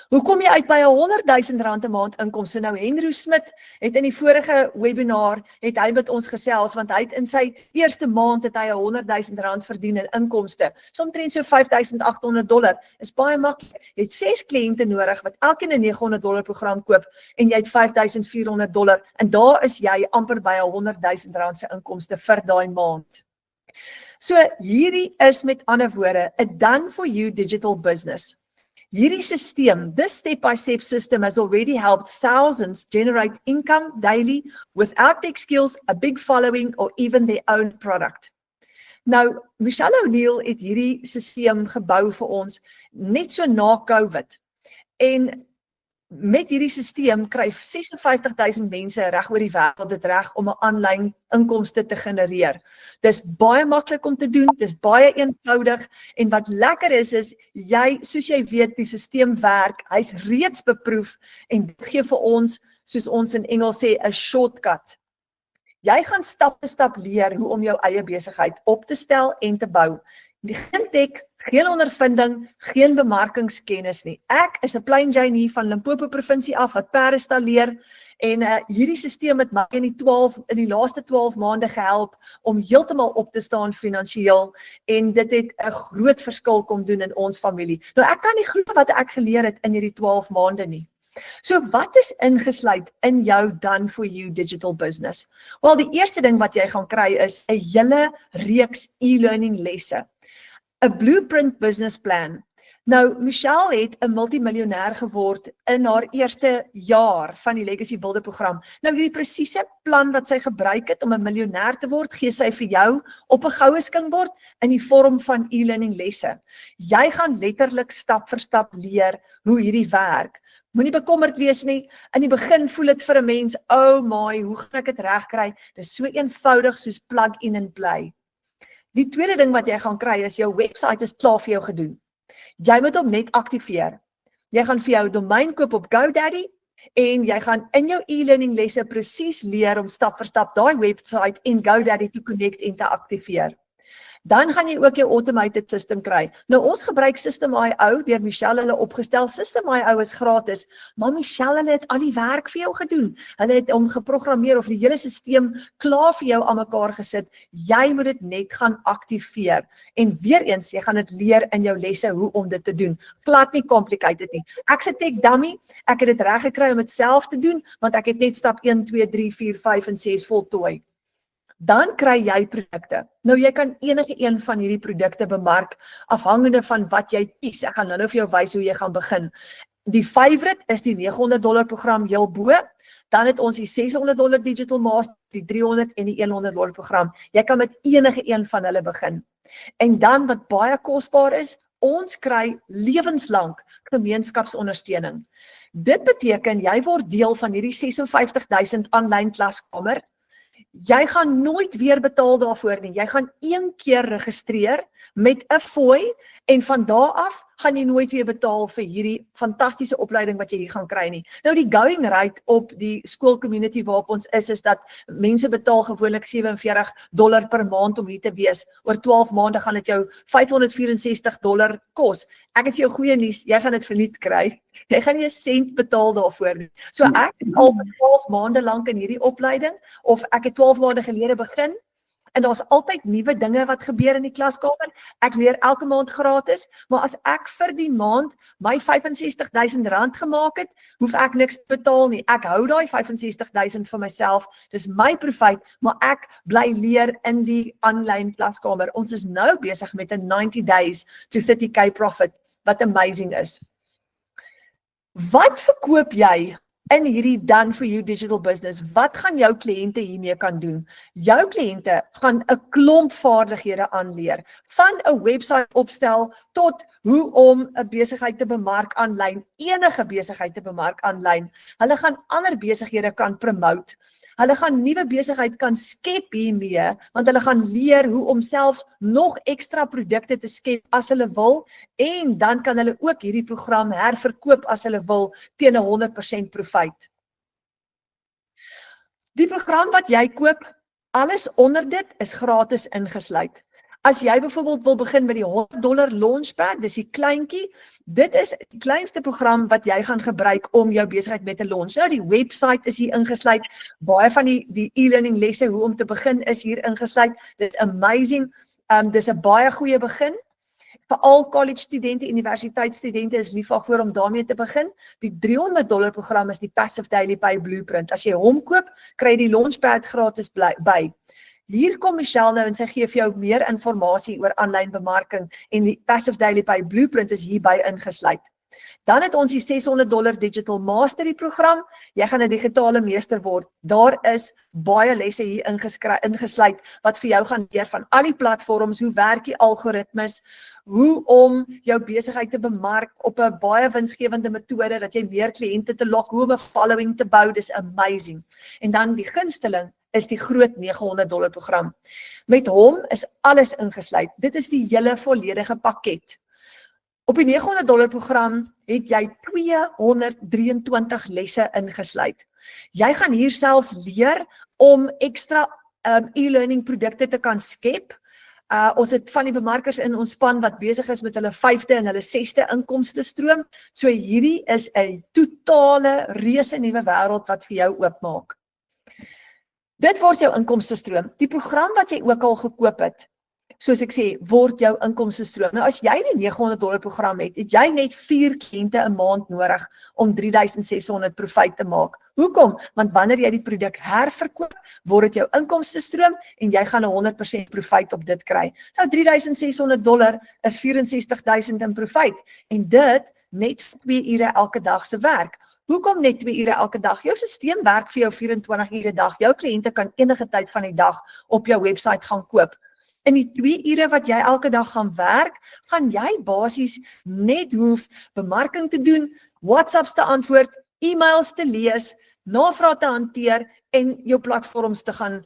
Hoe kom jy uit by 100,000 'n maand inkomste? Nou Henry Smit het in die vorige webinar het hy met ons gesels, want hy het in sy eerste maand het hy R100,000 verdien in inkomste. So omtrent so $5,800 is baie maklik. Jy het 6 kliënte nodig wat elkeen 'n $900 program koop en jy het $5,400 en daar is jy amper by R100,000 se inkomste vir daai maand. So hierdie is met ander woorde 'n done for you digital business. Hierdie system, this step-by-step system has already helped thousands generate income daily without tech skills, a big following, or even their own product. Nou, Michelle O'Neill het hierdie system gebou vir ons net so na COVID. En met hierdie system kry 56,000 mense reg oor die wêreld dit reg om 'n aanlyn inkomste te genereer. Dis baie maklik om te doen, dis baie eenvoudig en wat lekker is jy, soos jy weet, die system werk, hy's reeds beproef en dit gee vir ons, soos ons in Engels sê, 'n shortcut. Jy gaan stap vir stap leer hoe om jou eie besigheid op te stel en te bou. Geen tech, geen ondervinding, geen bemarkingskennis nie. Ek is 'n plain Jane hier van Limpopo provinsie af wat perde stalleer en hierdie stelsel het my in die laaste 12 maande gehelp om heeltemal op te staan finansiëel en dit het 'n groot verskil kom doen in ons familie. Nou ek kan nie glo wat ek geleer het in hierdie 12 maande nie. So wat is ingesluit in jou Done For You digital business? Wel, die eerste ding wat jy gaan kry is 'n hele reeks e-learning lesse. 'n Blueprint business plan. Nou, Michelle het 'n multimiljonair geword in haar eerste jaar van die Legacy Builder program. Nou, die presiese plan wat sy gebruik het om 'n miljonair te word, gee sy vir jou op 'n goue skinkbord in die vorm van e-learning lesse. Jy gaan letterlik stap vir stap leer hoe hierdie werk. Moenie bekommerd wees nie. In die begin voel dit vir 'n mens, oh my, hoe gaan ek dit regkry? Dis so eenvoudig soos plug in and play. Die tweede ding wat jy gaan kry is jou website is klaar vir jou gedoen. Jy moet hom net aktiveer. Jy gaan vir jou domein koop op GoDaddy en jy gaan in jou e-learning lesse presies leer om stap vir stap daai website en GoDaddy te connect en te aktiveer. Dan gaan jy ook jou automated system kry. Nou ons gebruik System.io deur Michelle hulle opgestel. System.io is gratis, maar Michelle hulle het al die werk vir jou gedoen. Hulle het hom geprogrammeer of die hele stelsel klaar vir jou aan mekaar gesit. Jy moet dit net gaan aktiveer. En weer eens, jy gaan dit leer in jou lesse hoe om dit te doen. Glad nie complicated nie. Ek's 'n tech dummy. Ek het dit reg gekry om dit self te doen, want ek het net stap 1, 2, 3, 4, 5 en 6 voltooi. Dan kry jy produkte. Nou jy kan enige een van hierdie produkte bemark, afhangende van wat jy kies. Ek gaan nou vir jou wys hoe jy gaan begin. Die favorite is die $900 program heel bo, dan het ons die $600 digital master, die $300 en die $100 program. Jy kan met enige een van hulle begin. En dan wat baie kosbaar is, ons kry lewenslank gemeenskapsondersteuning. Dit beteken jy word deel van hierdie 56,000 aanlyn klaskamer. Jy gaan nooit weer betaal daarvoor nie. Jy gaan een keer registreer met 'n fooi en van daar af gaan jy nooit weer betaal vir hierdie fantastiese opleiding wat jy hier gaan kry nie. Nou die going rate op die skool community waarop ons is dat mense betaal gewoonlik $47 per maand om hier te wees. Oor 12 maande gaan dit jou $564 kos. Ek het vir jou goeie nuus, jy gaan dit verniet kry. Jy gaan nie 'n sent betaal daarvoor nie. So ek het al vir 12 maande lank in hierdie opleiding, of ek het 12 maande gelede begin, en daar's altyd nuwe dinge wat gebeur in die klaskamer. Ek leer elke maand gratis, maar as ek vir die maand my R65,000 gemaak het, hoef ek niks te betaal nie. Ek hou daai 65,000 vir myself. Dis my profit, maar ek bly leer in die aanlyn klaskamer. Ons is nou besig met 'n 90 days to 30k profit, wat amazing is. Wat verkoop jy in hierdie Done For You digital business? Wat gaan jou kliënte hiermee kan doen? Jou kliënte gaan 'n klomp vaardighede aanleer, van 'n website opstel tot hoe om 'n besigheid te bemark aanlyn, enige besigheid te bemark aanlyn. Hulle gaan ander besighede kan promote. Hulle gaan nuwe besigheid kan skep hiermee, want hulle gaan leer hoe om selfs nog ekstra produkte te skep as hulle wil, en dan kan hulle ook hierdie program herverkoop as hulle wil teen 100% profit. Die program wat jy koop, alles onder dit is gratis ingesluit. As jy byvoorbeeld wil begin met die $100 launchpad, dis die kleintjie, dit is die kleinste program wat jy gaan gebruik om jou besigheid met te launch. Nou die website is hier ingesluit, baie van die e-learning lesse hoe om te begin is hier ingesluit. Dit is amazing, dis 'n baie goeie begin. Vir al college studente, universiteitsstudente is lief daarvoor om daarmee te begin. Die $300 program is die Passive Daily Pay Blueprint. As jy hom koop, kry jy die launchpad gratis by. Hier kom Michelle nou en sy gee vir jou meer inligting oor aanlyn bemarking, en die Passive Daily Pay Blueprint is hierby ingesluit. Dan het ons die $600 Digital Mastery program. Jy gaan 'n digitale meester word. Daar is baie lesse hier ingesluit wat vir jou gaan leer van al die platforms, hoe werk die algoritmes, hoe om jou besigheid te bemark op 'n baie winsgewende metode dat jy meer kliënte te lok, hoe om 'n following te bou, dis amazing. En dan die gunsteling is die groot $900 program. Met hom is alles ingesluit. Dit is die hele volledige pakket. Op die $900 program het jy 223 lesse ingesluit. Jy gaan hier selfs leer om ekstra e-learning produkte te kan skep. Ons het van die bemarkers in ons span wat besig is met hulle 5de en hulle 6de inkomste stroom. So hierdie is 'n totale reuse nuwe wêreld wat vir jou oopmaak. Dit word jou inkomste stroom. Die program wat jy ook al gekoop het, soos ek sê, word jou inkomste stroom. Nou as jy die $900 program het jy net 4 kliënte 'n maand nodig om $3,600 profit te maak. Hoekom? Want wanneer jy die produk herverkoop, word dit jou inkomste stroom en jy gaan 100% profit op dit kry. Nou $3,600 is $64,000 in profit en dit net vir 2 ure elke dag se werk. Hoekom net 2 ure elke dag? Jou stelsel werk vir jou 24 ure 'n dag. Jou kliënte kan enige tyd van die dag op jou webwerf gaan koop. In die 2 ure wat jy elke dag gaan werk, gaan jy basies net hoef bemarking te doen, WhatsApps te antwoord, e-mails te lees, navrae te hanteer en jou platforms te gaan,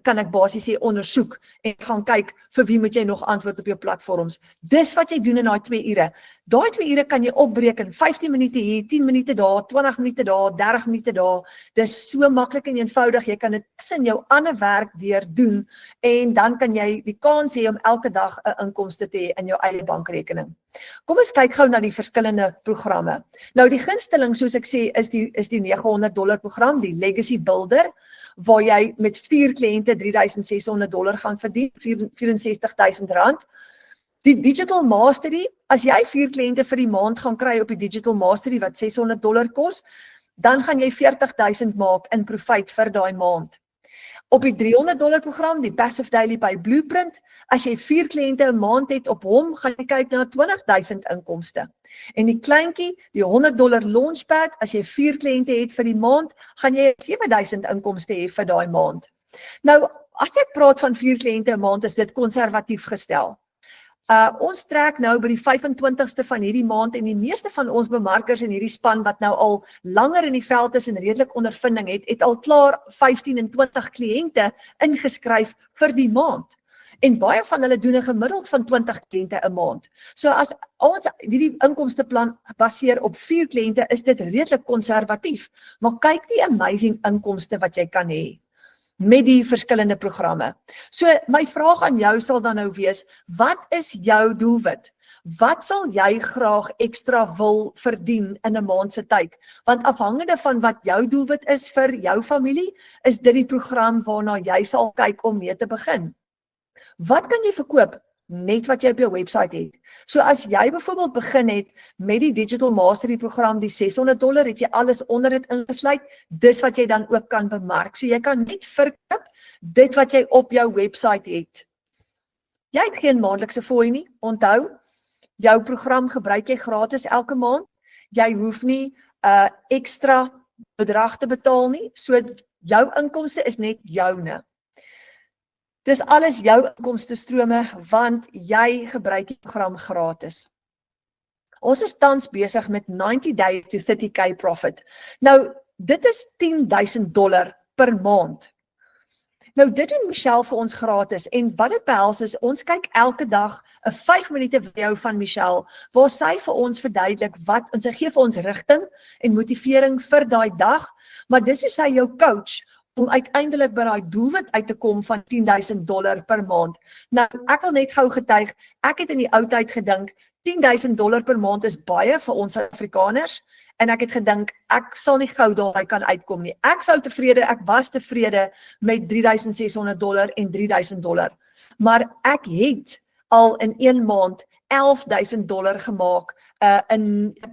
kan ek basies sê, ondersoek en gaan kyk vir wie moet jy nog antwoord op jou platforms. Dis wat jy doen in daai 2 ure. Daai 2 ure kan jy opbreek in 15 minute hier, 10 minute daar, 20 minute daar, 30 minute daar. Dis so maklik en eenvoudig. Jy kan dit tussen jou ander werk deur doen en dan kan jy die kans hê om elke dag 'n inkomste te hê in jou eie bankrekening. Kom ons kyk gou na die verskillende programme. Nou die gunsteling, soos ek sê, is die $900 program, die Legacy Builder, waar jy met 4 kliënte $3,600 gaan verdien, R64,000. Die Digital Mastery, as jy 4 kliënte vir die maand gaan kry op die Digital Mastery wat $600 kos, dan gaan jy $40,000 maak in profit vir daai maand. Op die $300 program, die Passive Daily Pay Blueprint, as jy 4 kliënte 'n maand het op hom, gaan jy kyk na $20,000 inkomste. En die kleintjie, die $100 Launchpad, as jy 4 kliënte het vir die maand, gaan jy $7,000 inkomste hê vir daai maand. Nou, as ek praat van 4 kliënte 'n maand, is dit konservatief gestel. Ons trek nou by die 25ste van hierdie maand en die meeste van ons bemarkers in hierdie span wat nou al langer in die veld is en redelik ondervinding het al klaar 15 en 20 kliënte ingeskryf vir die maand. En baie van hulle doen 'n gemiddeld van 20 kliënte 'n maand. So as ons hierdie inkomsteplan baseer op 4 kliënte, is dit redelik konservatief. Maar kyk die amazing inkomste wat jy kan hê met die verskillende programme. So my vraag aan jou sal dan nou wees, wat is jou doelwit? Wat sal jy graag ekstra wil verdien in 'n maand se tyd? Want afhangende van wat jou doelwit is vir jou familie, is dit die program waarna jy sal kyk om mee te begin. Wat kan jy verkoop? Net wat jy op jou website het. So as jy byvoorbeeld begin het met die Digital Mastery program, die $600, het jy alles onder dit ingesluit, dis wat jy dan ook kan bemark. So jy kan net verkoop dit wat jy op jou website het. Jy het geen maandelikse fooi nie, onthou, jou program gebruik jy gratis elke maand, jy hoef nie ekstra bedrag te betaal nie, so jou inkomste is net joune. Dis alles jou inkomste strome, want jy gebruik die program gratis. Ons is tans besig met 90 days to 30K profit. Nou, dit is $10,000 per maand. Nou, dit doen Michelle vir ons gratis, en wat dit behels is, ons kyk elke dag 'n 5 minute video van Michelle, waar sy vir ons verduidelik en sy gee vir ons rigting en motivering vir daai dag, maar dis hoe sy jou coach, om uiteindelik by daai doelwit uit te kom van $10,000 per maand. Nou, ek wil net gou getuig, ek het in die ou tyd gedink, $10,000 per maand is baie vir ons Afrikaners, en ek het gedink, ek sal nie gou daai kan uitkom nie. Ek was tevrede met $3,600 en $3,000. Maar ek het al in 1 maand $11,000 gemaak, ek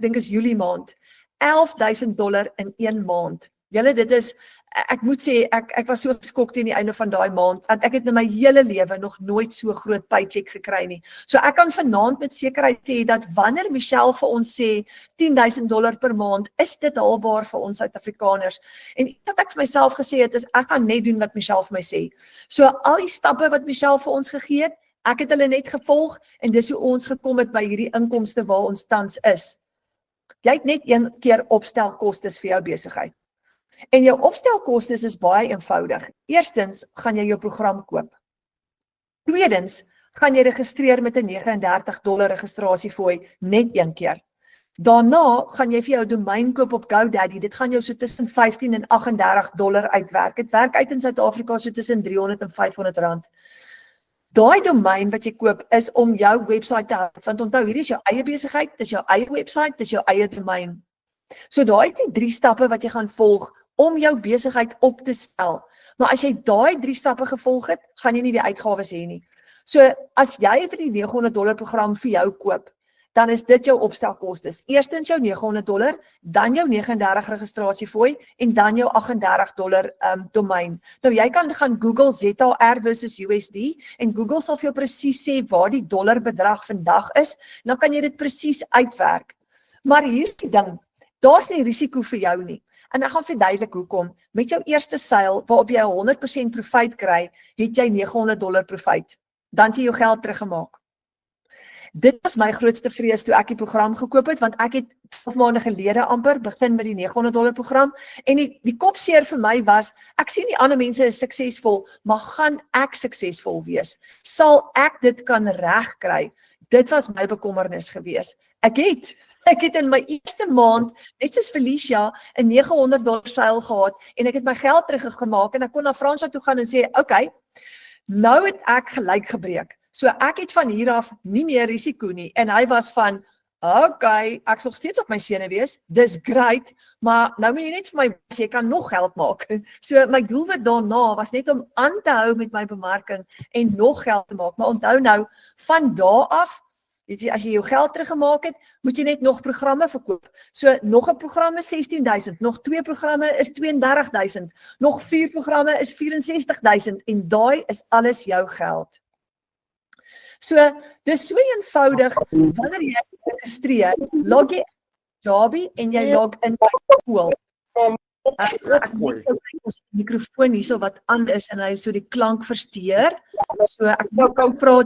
dink is Julie maand. $11,000 in 1 maand. Julle, dit is ek moet sê, ek was so geskok teen die einde van daai maand, want ek het in my hele lewe nog nooit so groot paycheck gekry nie. So ek kan vanaand met sekerheid sê, dat wanneer Michelle vir ons sê, $10,000 per maand, is dit haalbaar vir ons Suid-Afrikaners. En wat ek vir myself gesê het, is ek gaan net doen wat Michelle vir my sê. So al die stappe wat Michelle vir ons gegee het, ek het hulle net gevolg, en dis hoe ons gekom het by hierdie inkomste waar ons tans is. Jy het net een keer opstelkostes vir jou besigheid. En jou opstelkostes is baie eenvoudig. Eerstens gaan jy jou program koop. Tweedens gaan jy registreer met 'n $39 registrasiefooi net een keer. Daarna gaan jy vir jou domein koop op GoDaddy. Dit gaan jou so tussen $15 en $38 uitwerk. Dit werk uit in Suid-Afrika so tussen R300 en R500. Daai domein wat jy koop is om jou website te hou. Want onthou, hierdie is jou eie besigheid, dis jou eie website, dis jou eie domein. So daai is die 3 stappe wat jy gaan volg om jou besigheid op te stel. Maar as jy daai 3 stappe gevolg het, gaan jy nie weer uitgawes hê nie. So as jy vir die $900 program vir jou koop, dan is dit jou opstelkostes. Eerstens jou $900, dan jou 39 registrasiefooi en dan jou $38 domein. Nou jy kan gaan Google ZAR versus USD en Google sal vir jou presies sê waar die dollarbedrag vandag is, dan kan jy dit presies uitwerk. Maar hierdie ding, daar's nie risiko vir jou nie. En ek gaan verduidelik hoekom. Met jou eerste seil waarop jy 100% profijt kry, het jy $900 profijt. Dan het jy jou geld teruggemaak. Dit was my grootste vrees toe ek die program gekoop het, want ek het 12 maande gelede amper begin met die $900 program, en die kopseer vir my was, ek sien die ander mense is suksesvol, maar gaan ek suksesvol wees? Sal ek dit kan regkry? Dit was my bekommernis gewees. Ek het in my eerste maand, net soos Felicia, 'n $900 seil gehad, en ek het my geld teruggemaak, en ek kon na Fransja toe gaan en sê, okay, nou het ek gelyk gebreek. So ek het van hier af nie meer risiko nie, en hy was van, okay, ek sal nog steeds op my sene wees, dis great, maar nou moet jy net vir my wees, jy kan nog geld maak. So my doelwit daarna was net om aan te hou met my bemarking en nog geld te maak, maar onthou nou, van daar af, as jy jou geld teruggemaak het, moet jy net nog programme verkoop. So nog 'n program is 16,000, nog 2 programme is 32,000, nog 4 programme is 64,000, en daai is alles jou geld. So, dis so eenvoudig, wanneer jy registreer, log jy Kajabi en jy log in by skool. Ek moet ons mikrofoon hierso wat aan is en hy so die klank versteur. So ek wil gou vra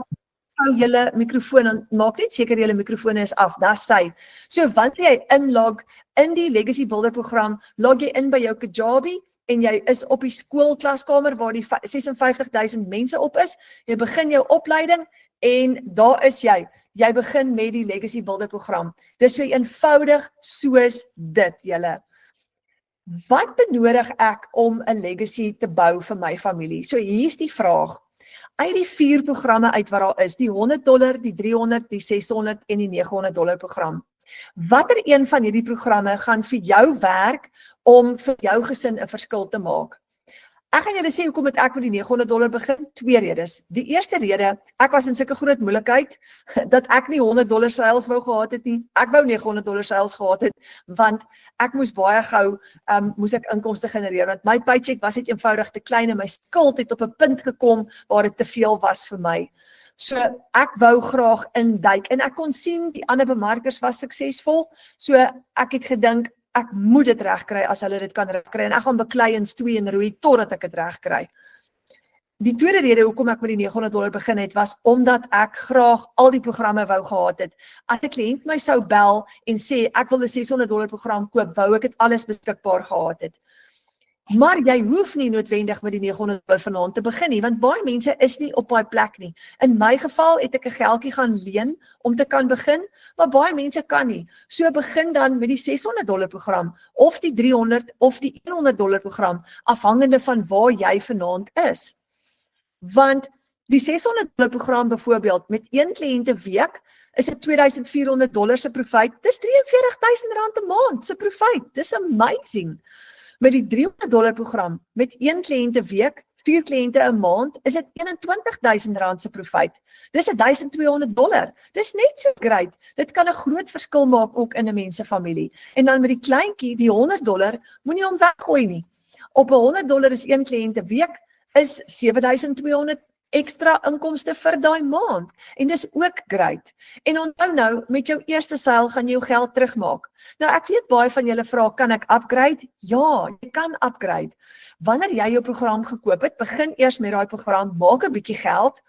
hou julle mikrofoon en maak net seker julle mikrofoon is af. Dis sy. So wanneer jy inlog in die Legacy Builder program, log jy in by jou Kajabi en jy is op die skoolklaskamer waar die 56,000 mense op is. Jy begin jou opleiding en daar is jy. Jy begin met die Legacy Builder program. Dis so eenvoudig soos dit, julle. Wat benodig ek om 'n legacy te bou vir my familie? So hier's die vraag. Uit die 4 programme uit wat daar is, die $100, die $300, die $600 en die $900 program. Watter een van hierdie programme gaan vir jou werk om vir jou gesin 'n verskil te maak? Ek gaan julle sê hoekom het ek met die $900 begin? 2 redes. Die eerste rede, ek was in sulke groot moeilikheid dat ek nie $100 sales wou gehad het nie. Ek wou $900 sales gehad het, want ek moes baie gou moes ek inkomste genereer, want my paycheck was net eenvoudig te klein en my skuld het op 'n punt gekom waar dit te veel was vir my. So ek wou graag induik en ek kon sien die ander bemarkers was suksesvol. So ek het gedink ek moet dit regkry as hulle dit kan regkry en ek gaan beklei en stoei en roei totdat ek dit regkry. Die tweede rede hoekom ek met die $900 begin het was omdat ek graag al die programme wou gehad het. As 'n kliënt my sou bel en sê ek wil 'n $600 program koop, wou ek dit alles beskikbaar gehad het. Maar jy hoef nie noodwendig met die $900 vanaand te begin nie, want baie mense is nie op daai plek nie. In my geval het ek 'n geldjie gaan leen om te kan begin, maar baie mense kan nie. So begin dan met die $600 program, of die $300 of die $100 program, afhangende van waar jy vanaand is. Want die $600 program byvoorbeeld, met 1 kliënt 'n week, is dit $2,400 se profijt, dis R43,000 'n maand se profijt, dis amazing. Met die $300 program, met 1 kliënt 'n week, 4 kliënte 'n maand, is dit R21,000 se profijt. Dis $1,200. Dis net so great. Dit kan 'n groot verskil maak ook in 'n mens se familie. En dan met die kleintjie, die $100, moenie hom weggooi nie. Op $100 is een kliënt 'n week, is $7,200 ekstra inkomste vir daai maand. En dis ook great. En onthou nou, met jou eerste seil gaan jy jou geld terugmaak. Nou ek weet baie van julle vra, kan ek upgrade? Ja, jy kan upgrade. Wanneer jy jou program gekoop het, begin eers met daai program, maak 'n bietjie geld,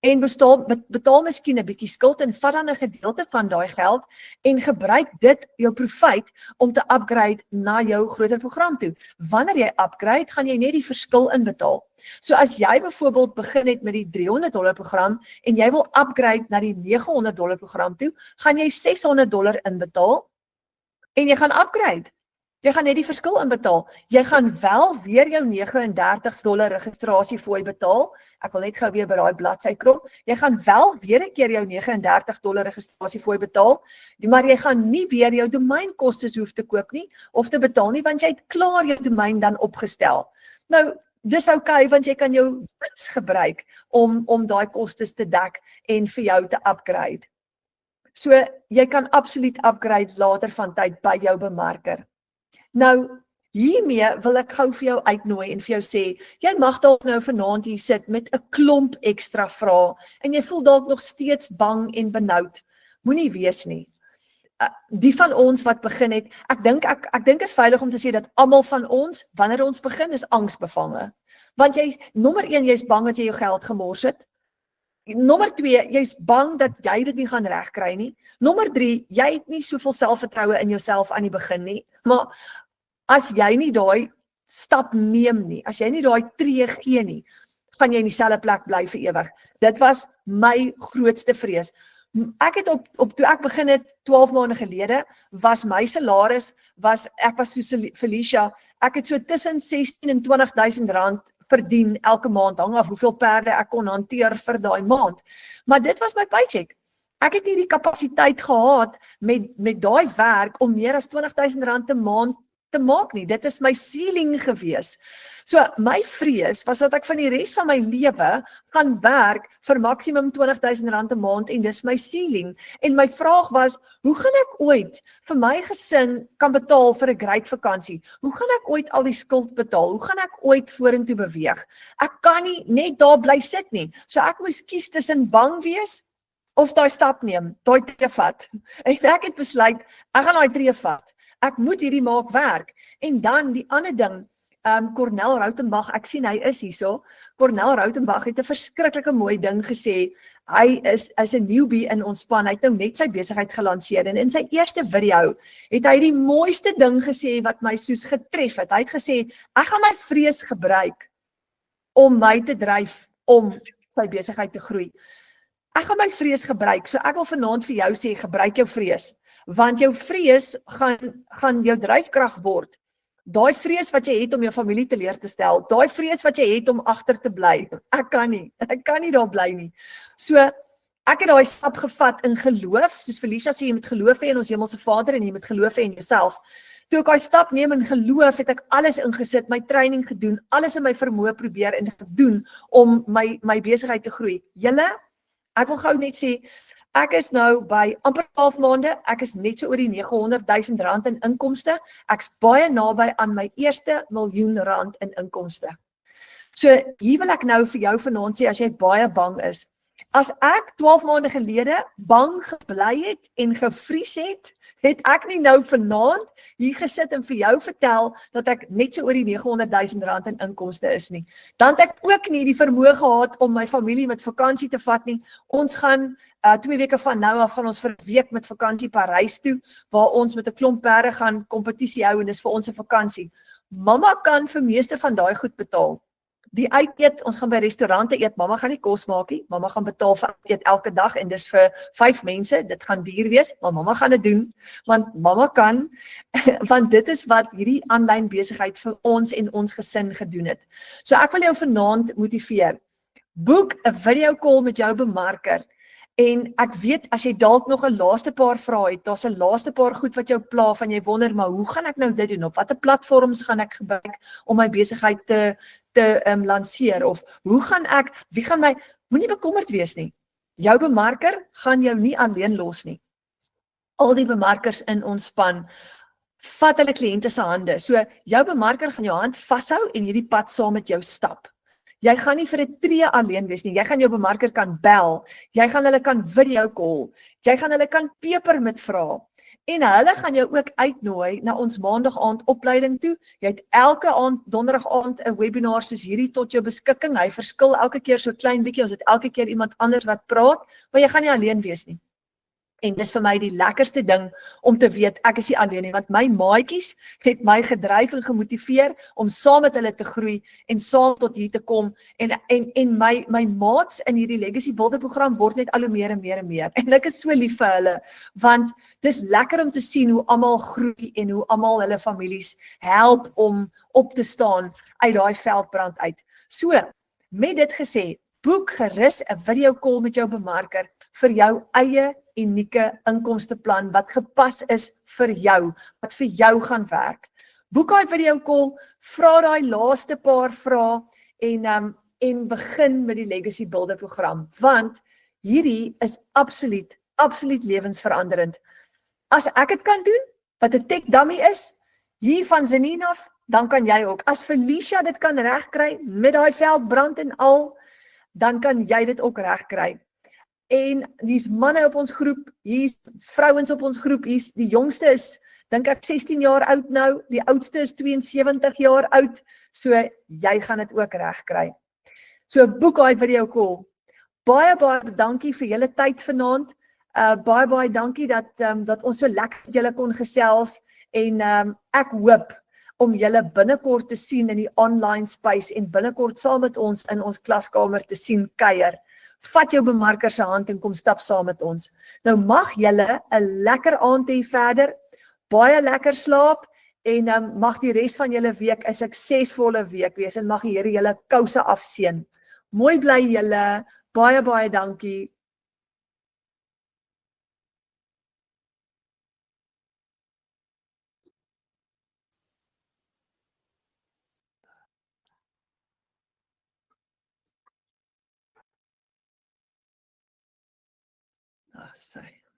en betaal miskien 'n bietjie skuld en vat dan 'n gedeelte van daai geld en gebruik dit jou profit om te upgrade na jou groter program toe. Wanneer jy upgrade, gaan jy net die verskil inbetaal. So as jy byvoorbeeld begin het met die $300 program en jy wil upgrade na die $900 program toe, gaan jy $600 inbetaal en jy gaan upgrade. Jy gaan net die verskil inbetaal. Jy gaan wel weer jou $39 registrasiefooi betaal. Ek wil net gou weer by daai bladsy krop. Jy gaan wel weer 'n keer jou $39 registrasiefooi betaal, maar jy gaan nie weer jou domeinkostes hoef te koop nie of te betaal nie, want jy het klaar jou domein dan opgestel. Nou, dis okay, want jy kan jou wins gebruik om daai kostes te dek en vir jou te upgrade. So, jy kan absoluut upgrade later van tyd by jou bemarker. Nou, hiermee wil ek gou vir jou uitnooi en vir jou sê, jy mag dalk nou vanaand hier sit met 'n klomp ekstra vrae en jy voel dalk nog steeds bang en benoud. Moenie wees nie. Die van ons wat begin het, ek dink is veilig om te sê dat almal van ons, wanneer ons begin, is angsbevange. Want nommer 1, jy's bang dat jy jou geld gemors het. Nommer 2, jy's bang dat jy dit nie gaan regkry nie. Nommer 3, jy het nie soveel selfvertroue in jouself aan die begin nie. Maar as jy nie daai stap neem nie, as jy nie daai tree gee nie, gaan jy in dieselfde plek bly vir ewig. Dit was my grootste vrees. Ek het toe ek begin het 12 maande gelede, was my salaris, ek was so Felicia, ek het so tussen 16 en 20.000 rand verdien elke maand, hang af hoeveel perde ek kon hanteer vir daai maand. Maar dit was my paycheck. Ek het nie die kapasiteit gehad met daai werk om meer as 20.000 rand 'n maand te maak nie. Dit is my ceiling gewees. So my vrees was dat ek van die res van my lewe gaan werk vir maksimum 20.000 rand 'n maand en dis my ceiling. En my vraag was, hoe gaan ek ooit vir my gesin kan betaal vir 'n great vakansie? Hoe gaan ek ooit al die skuld betaal? Hoe gaan ek ooit vorentoe beweeg? Ek kan nie net daar bly sit nie. So ek moes kies tussen bang wees of daai stap neem, daai tree vat. En ek het besluit, ek gaan daai tree vat. Ek moet hierdie maak werk. En dan die ander ding, Cornel Rautenbach, ek sien hy is hierso. Cornel Rautenbach het 'n verskriklike mooi ding gesê. Hy is 'n newbie in ons span. Hy het nou net sy besigheid gelanseer en in sy eerste video het hy die mooiste ding gesê wat my soos getref het. Hy het gesê, ek gaan my vrees gebruik om my te dryf om sy besigheid te groei. Ek gaan my vrees gebruik. So ek wil vanaand vir jou sê, gebruik jou vrees. Want jou vrees gaan jou dryfkrag word. Daai vrees wat jy het om jou familie teleur te stel, daai vrees wat jy het om agter te bly, ek kan nie daar bly nie. So, ek het daai stap gevat in geloof, soos Felicia sê, jy moet geloof hê in ons hemelse Vader en jy moet geloof hê in jouself. Toe ek daai stap neem in geloof, het ek alles ingesit, my training gedoen, alles in my vermoë probeer en gedoen om my besigheid te groei. Julle, ek wil gou net sê, ek is nou by amper 12 maande, ek is net so oor die 900.000 rand in inkomste, ek's baie naby aan my eerste R1 miljoen in inkomste. So hier wil ek nou vir jou vanaand sê, as jy baie bang is, as ek 12 maande gelede bang gebly het en gevries het ek nie nou vanaand hier gesit en vir jou vertel dat ek net so oor die 900.000 rand in inkomste is nie. Dan het ek ook nie die vermoë gehad om my familie met vakansie te vat nie. Ons gaan 2 weke van nou af gaan ons vir 'n week met vakansie Parys toe, waar ons met 'n klomp perde gaan kompetisie hou en dis vir ons 'n vakansie. Mamma kan vir meeste van daai goed betaal. Die uiteet, ons gaan by restaurante eet, mamma gaan nie kos maak nie, mamma gaan betaal vir eet elke dag en dis vir 5 mense, dit gaan duur wees, maar mamma gaan dit doen, want mamma kan, want dit is wat hierdie aanlyn besigheid vir ons en ons gesin gedoen het. So ek wil jou vanaand motiveer, boek 'n video call met jou bemarker, en ek weet, as jy dalk nog 'n laaste paar vrae het, daar's 'n laaste paar goed wat jou pla, van jy wonder, maar hoe gaan ek nou dit doen, op watter platforms gaan ek gebruik om my besigheid te lanseer, of wie gaan my, moenie bekommerd wees nie, jou bemarker gaan jou nie alleen los nie, al die bemarkers in ons span, vat hulle kliënte se hande. So jou bemarker gaan jou hand vashou en hierdie pad saam met jou stap. Jy gaan nie vir 'n tree alleen wees nie. Jy gaan jou bemarker kan bel. Jy gaan hulle kan video call. Jy gaan hulle kan peper met vra. En hulle gaan jou ook uitnooi na ons maandag aand opleiding toe. Jy het elke aand, donderdag aand 'n webinar soos hierdie tot jou beskikking. Hy verskil elke keer so klein bietjie. Ons het elke keer iemand anders wat praat, maar jy gaan nie alleen wees nie. En dis vir my die lekkerste ding om te weet ek is nie alleen nie, want my maatjies het my gedryf en gemotiveer om saam met hulle te groei en saam tot hier te kom en my maats in hierdie Legacy Builder program word net al hoe meer en meer en meer. En ek is so lief vir hulle want dis lekker om te sien hoe almal groei en hoe almal hulle families help om op te staan uit daai veldbrand uit. So, met dit gesê, boek gerus 'n video call met jou bemarker vir jou eie unieke inkomsteplan wat gepas is vir jou, wat vir jou gaan werk. Boek daai video call, vra daai laaste paar vrae en begin met die Legacy Builder program, want hierdie is absoluut lewensveranderend. As ek dit kan doen, wat 'n tech dummy is, hier van Zanine af, dan kan jy ook. As Felicia dit kan regkry met daai veldbrand en al, dan kan jy dit ook regkry. En hier's manne op ons groep, hier's vrouens op ons groep, hier's die jongste is, dink ek 16 jaar oud nou, die oudste is 72 jaar oud, so jy gaan dit ook regkry. So boek daai video call. Baie dankie vir julle tyd vanaand. Baie dankie dat ons so lekker met julle kon gesels en ek hoop om julle binnekort te sien in die online space en binnekort saam met ons in ons klaskamer te sien kuier. Vat jou bemarker se hand en kom stap saam met ons. Nou mag julle 'n lekker aand hê verder, baie lekker slaap en mag die res van julle week 'n suksesvolle week wees en mag die Here julle kouse afseën. Mooi bly julle, baie dankie. Sy